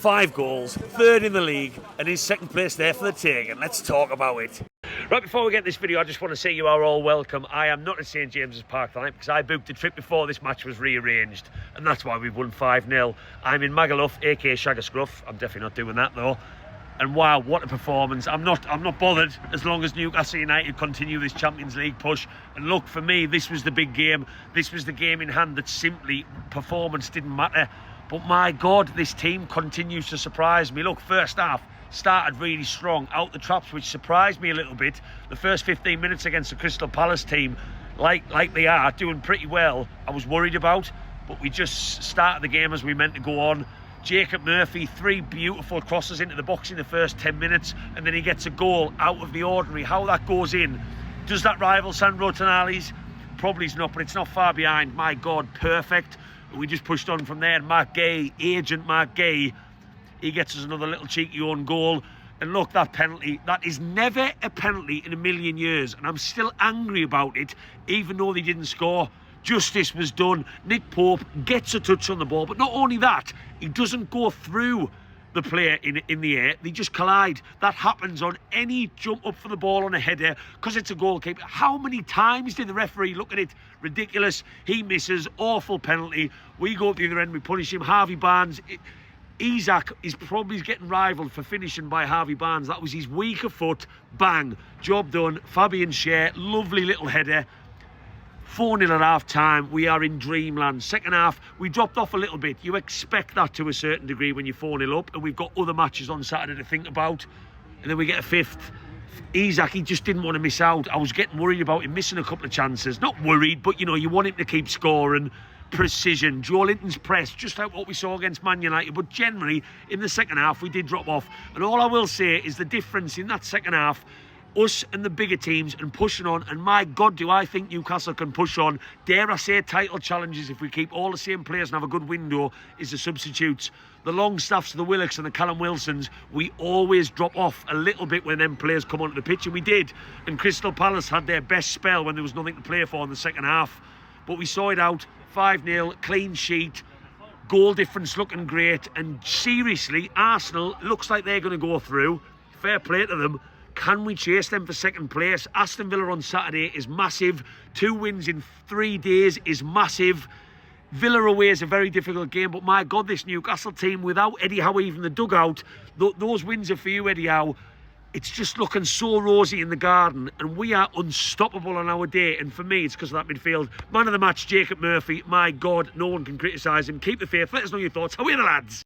5 goals, 3rd in the league, and his 2nd place there for the taking. Let's talk about it. Right, before we get this video, I just want to say you are all welcome. I am not at St James's Park tonight because I booked a trip before this match was rearranged, and that's why we've won 5-0. I'm in Magaluf, aka Shaggerscruff. I'm definitely not doing that though. And wow, what a performance. I'm not bothered as long as Newcastle United continue this Champions League push. And look, for me, this was the big game. This was the game in hand that simply performance didn't matter. But my God, this team continues to surprise me. Look, first half started really strong, out the traps, which surprised me a little bit. The first 15 minutes against the Crystal Palace team, like they are, doing pretty well, I was worried about. But we just started the game as we meant to go on. Jacob Murphy, 3 beautiful crosses into the box in the first 10 minutes, and then he gets a goal out of the ordinary. How that goes in, does that rival Sandro Tonali's? Probably not, but it's not far behind. My God, perfect. We just pushed on from there. Mark Gay, agent Mark Gay, he gets us another little cheeky own goal. And look, that penalty, that is never a penalty in a million years, and I'm still angry about it, even though they didn't score. Justice was done. Nick Pope gets a touch on the ball, but not only that, he doesn't go through the player in the air. They just collide. That happens on any jump up for the ball on a header because it's a goalkeeper. How many times did the referee look at it? Ridiculous. He misses. Awful penalty. We go up the other end. We punish him. Harvey Barnes. Isaac is probably getting rivaled for finishing by Harvey Barnes. That was his weaker foot. Bang. Job done. Fabian Schär. Lovely little header. 4-0 at half-time, we are in dreamland. Second half, we dropped off a little bit. You expect that to a certain degree when you're 4-0 up, and we've got other matches on Saturday to think about. And then we get a 5th. Isaac, he just didn't want to miss out. I was getting worried about him missing a couple of chances. Not worried, but, you know, you want him to keep scoring. Precision. Joe Linton's press, just like what we saw against Man United. But generally, in the second half, we did drop off. And all I will say is the difference in that second half, us and the bigger teams and pushing on, and my God, do I think Newcastle can push on. Dare I say title challenges if we keep all the same players and have a good window, is the substitutes. The Longstaffs, the Willocks and the Callum Wilsons, we always drop off a little bit when them players come onto the pitch, and we did. And Crystal Palace had their best spell when there was nothing to play for in the second half. But we saw it out, 5-0, clean sheet, goal difference looking great, and seriously, Arsenal looks like they're going to go through. Fair play to them. Can we chase them for 2nd place? Aston Villa on Saturday is massive. 2 wins in 3 days is massive. Villa away is a very difficult game, but my God, this Newcastle team, without Eddie Howe even the dugout, those wins are for you, Eddie Howe. It's just looking so rosy in the garden, and we are unstoppable on our day. And for me, it's because of that midfield. Man of the match, Jacob Murphy. My God, no one can criticise him. Keep the faith. Let us know your thoughts. How are you, the lads?